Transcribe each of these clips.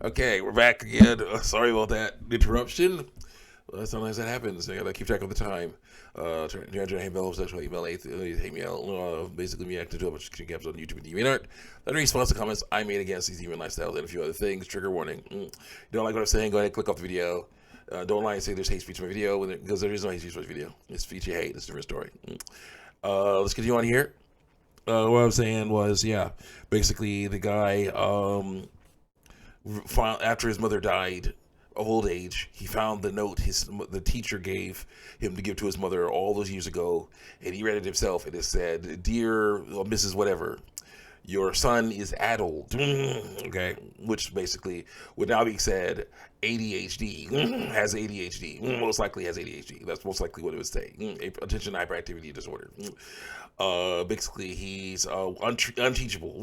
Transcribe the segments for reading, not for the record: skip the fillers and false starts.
Okay, we're back again. Sorry about that interruption. Sometimes that happens. I gotta keep track of the time. Transgender, hate mail, homosexual, hate mail, hate mail. Basically, reacting to a bunch of caps on YouTube and DeviantArt. Then in response to comments I made against these human lifestyles and a few other things. Trigger warning. You don't like what I'm saying? Go ahead and click off the video. Don't lie and say there's hate speech in my video because there is no hate speech in my video. It's feature hate. It's a different story. Let's continue on here. What I was saying was, yeah, basically the guy, after his mother died of old age, he found the note the teacher gave him to give to his mother all those years ago, and he read it himself, and it said, "Dear Mrs. Whatever, your son is addled," okay, which basically would now be said ADHD, has ADHD, most likely has ADHD. That's most likely what it would say. Attention hyperactivity disorder. Basically, he's unteachable.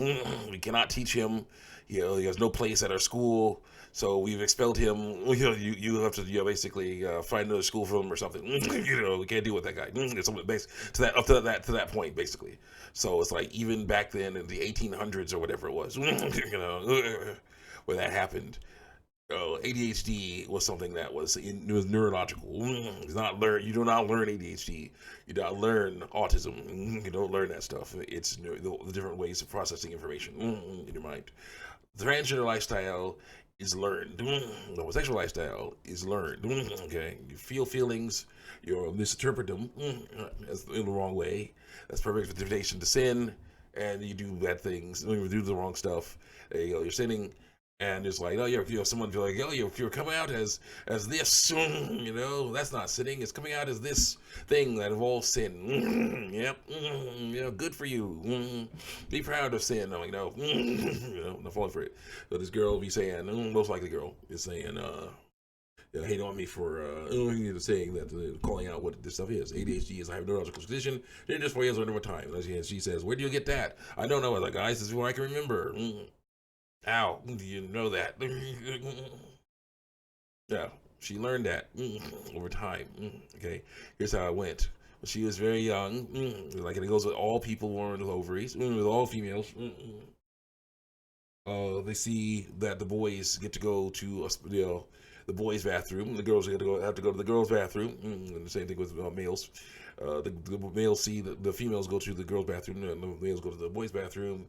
We cannot teach him. He has no place at our school, so we've expelled him. You have to basically find another school for him or something. We can't deal with that guy. It's something to that point, basically. So it's like even back then in the 1800s or whatever it was, where that happened. ADHD was something that it was neurological. It's not learn. You do not learn ADHD. You don't learn autism. You don't learn that stuff. It's the different ways of processing information in your mind. The transgender lifestyle is learned. The homosexual lifestyle is learned. Okay, you feel feelings, you misinterpret them as in the wrong way. That's perfect invitation to sin, and you do bad things. You do the wrong stuff. You're sinning. And it's like, someone feel like, you're coming out as this, that's not sinning. It's coming out as this thing that involves sin. Yep, good for you. Be proud of sin. I'm like, no, not falling for it. So this girl will be saying, most likely girl is saying, hate on me for saying that, calling out what this stuff is. ADHD is a neurological condition. Then just 4 years over time. And she says, where do you get that? I don't know. I was like, guys, this is what I can remember. How do you know that? Yeah, she learned that over time. Okay, here's how it went. When she was very young, like it goes with all people born with ovaries, with all females. They see that the boys get to go to the boys' bathroom. The girls have to go to the girls' bathroom. And the same thing with males. The males see the females go to the girls' bathroom, and the males go to the boys' bathroom.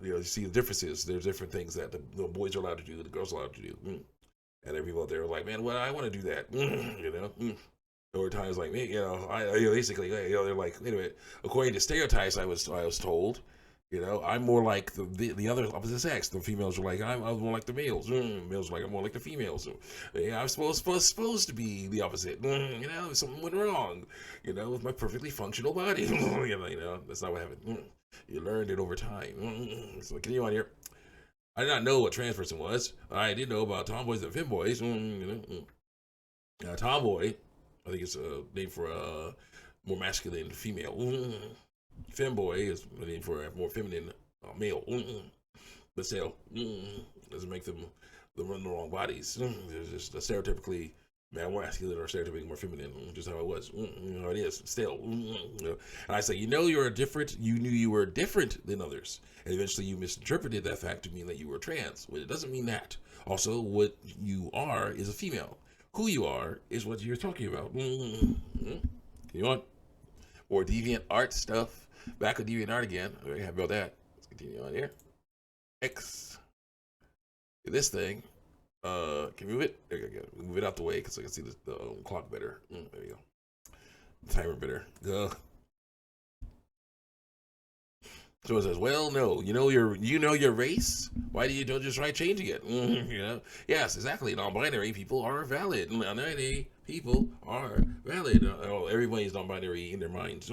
You see the differences. There's different things that the boys are allowed to do, the girls are allowed to do. And there are people out there are like, man, well, I want to do that. There times like me, basically, they're like, anyway, according to stereotypes, I was told, I'm more like the other opposite sex. The females are like, I'm more like the males. Males are like, I'm more like the females. So, I'm supposed to be the opposite. Something went wrong, with my perfectly functional body. That's not what happened. You learned it over time. So continue on here. I did not know what trans person was. I did know about tomboys and femboys. Tomboy, I think it's a name for a more masculine female. Femboy is a name for a more feminine male. But still, doesn't make them run the wrong bodies. There's just stereotypically more masculine or stereotypically more feminine, just how it was. How it is still. And I say, you're different. You knew you were different than others, and eventually you misinterpreted that fact to mean that you were trans. Well, it doesn't mean that. Also, what you are is a female. Who you are is what you're talking about. You want more deviant art stuff? Back with deviant art again. We have about that. Let's continue on here. X. This thing. Can we move it? There you go. Move it out the way because I can see the clock better. There you go. Timer better. So it says, well, no, you know your race. Why don't just try changing it? Yes, exactly. Non-binary people are valid. Non-binary people are valid. Everybody's non-binary in their minds.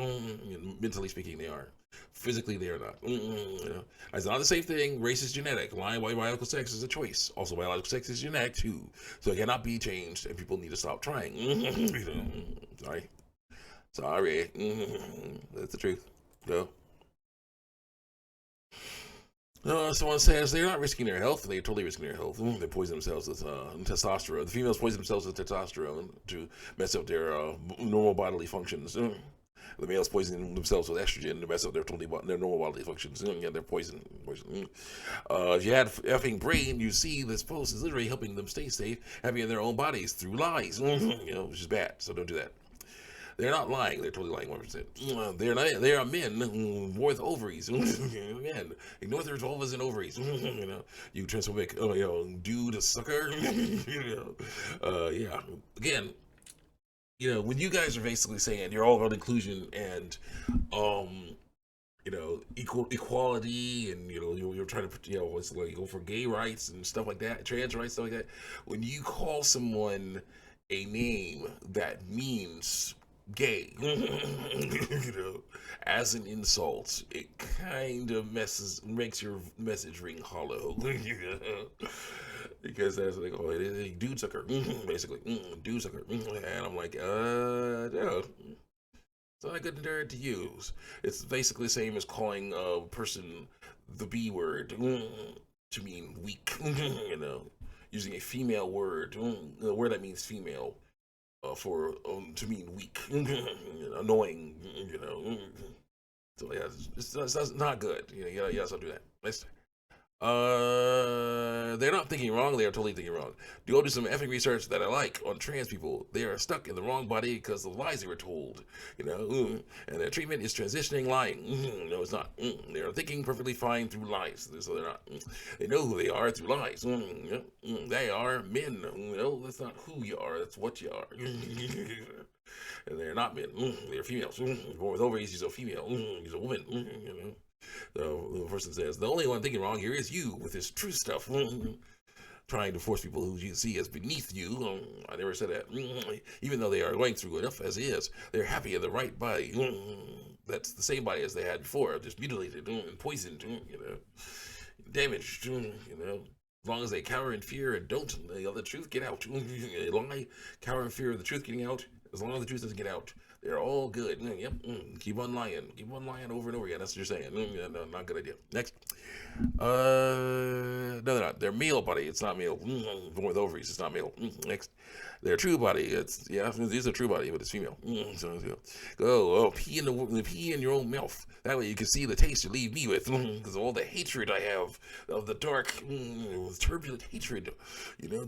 Mentally speaking, they are. Physically, they are not. It's not the same thing. Race is genetic. Biological sex is a choice. Also, biological sex is genetic too. So it cannot be changed, and people need to stop trying. Sorry. That's the truth. Go. Someone says they're not risking their health. They're totally risking their health. They poison themselves with testosterone. The females poison themselves with testosterone to mess up their normal bodily functions. The males poisoning themselves with estrogen to mess up their normal bodily functions. Yeah, they're poison. If you had effing brain, you see this post is literally helping them stay safe, happy in their own bodies through lies. Which is bad. So don't do that. They're not lying. They're totally lying 100%. They're not. They are men with ovaries. Men, ignore their vulvas and ovaries. You transphobic, dude, sucker. Yeah. Again, when you guys are basically saying you're all about inclusion and, equality, and you're trying to, it's like go for gay rights and stuff like that, trans rights, stuff like that. When you call someone a name that means gay, as an insult, it kind of makes your message ring hollow. Because that's like, oh, it is a dude sucker, basically, dude sucker, and I'm like, no. It's not a good word to use. It's basically the same as calling a person the B word to mean weak, using a female word, a word that means female, for to mean weak, annoying, So yeah, it's not good. Yeah, so do that. Next. They're not thinking wrong. They are totally thinking wrong. Go do some effing research that I like on trans people. They are stuck in the wrong body because of the lies they were told. And their treatment is transitioning lying. No, it's not. They are thinking perfectly fine through lies. So they're not. They know who they are through lies. They are men. That's not who you are. That's what you are. And they're not men. They're females. Born with ovaries, he's a female. He's a woman. The person says, the only one thinking wrong here is you with this truth stuff. Trying to force people who you see as beneath you. I never said that. Even though they are going through enough as is, they're happy in the right body. That's the same body as they had before, just mutilated and poisoned, damaged, As long as they cower in fear and don't the truth get out. They lie, cower in fear of the truth getting out. As long as the truth doesn't get out, they're all good. Yep. Keep on lying. Keep on lying over and over again. That's what you're saying. No, not a good idea. Next. No, they're not. They're male body. It's not male. Born with ovaries. It's not male. Next. Their true body. These are true body, but it's female. Pee in your own mouth. That way you can see the taste you leave me with. Because of all the hatred I have of the dark, turbulent hatred,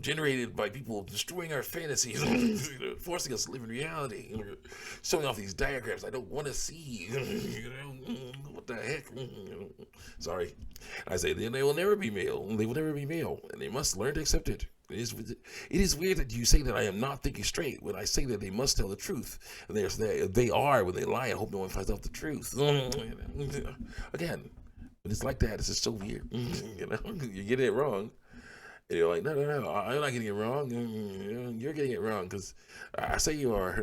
generated by people destroying our fantasies, forcing us to live in reality, showing off these diagrams I don't want to see. What the heck? Sorry. I say they will never be male. They will never be male, and they must learn to accept it. It is weird that you say that I am not thinking straight when I say that they must tell the truth. And they are when they lie. I hope no one finds out the truth. Again, when it's like that, it's just so weird. You get it wrong. And you're like, no, I'm not getting it wrong. You're getting it wrong because I say you are.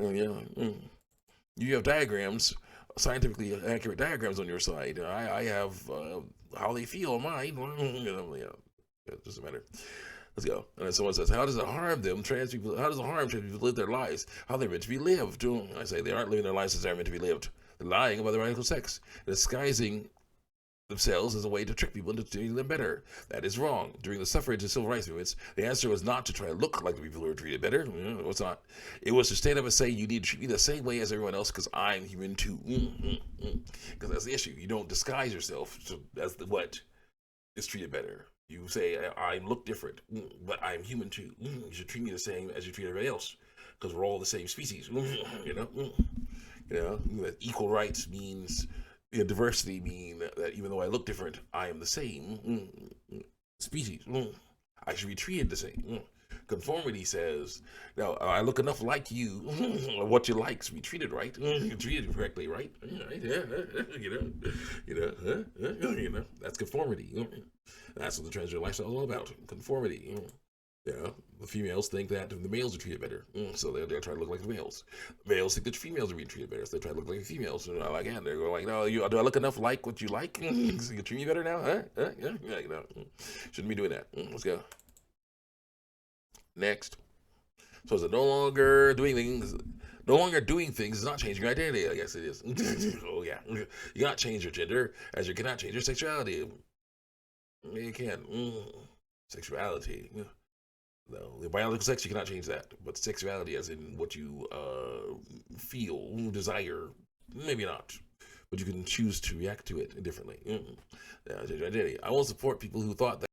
You have diagrams, scientifically accurate diagrams on your side. I have how they feel on mine. It doesn't matter. Let's go. And then someone says, how does it harm them, trans people? How does it harm trans people to live their lives? How they're meant to be lived? I say they aren't living their lives as they're meant to be lived. They're lying about their radical sex, disguising themselves as a way to trick people into treating them better. That is wrong. During the suffrage and civil rights movements, the answer was not to try to look like the people who were treated better. It was not. It was to stand up and say, you need to treat me the same way as everyone else because I'm human too. Because that's the issue. You don't disguise yourself as what is treated better. You say, I look different, but I'm human too. You should treat me the same as you treat everybody else, because we're all the same species. Equal rights means, diversity mean that even though I look different, I am the same species. I should be treated the same. Conformity says, now I look enough like you, what you like to be treated right, treated correctly, right? That's conformity. That's what the transgender lifestyle is all about. Conformity. The females think that the males are treated better, so they're trying to look like the males. The males think that females are being treated better, so they try to look like the females. And again, they're going like, no, do I look enough like what you like? So you can treat me better now, huh? Yeah, shouldn't be doing that. Let's go. Next. So is it no longer doing things? No longer doing things is not changing your identity. I guess it is. Oh yeah, you cannot change your gender, as you cannot change your sexuality. You can. Sexuality. No, the biological sex you cannot change that, but sexuality, as in what you feel, desire, Maybe not, but you can choose to react to it differently. I won't support people who thought that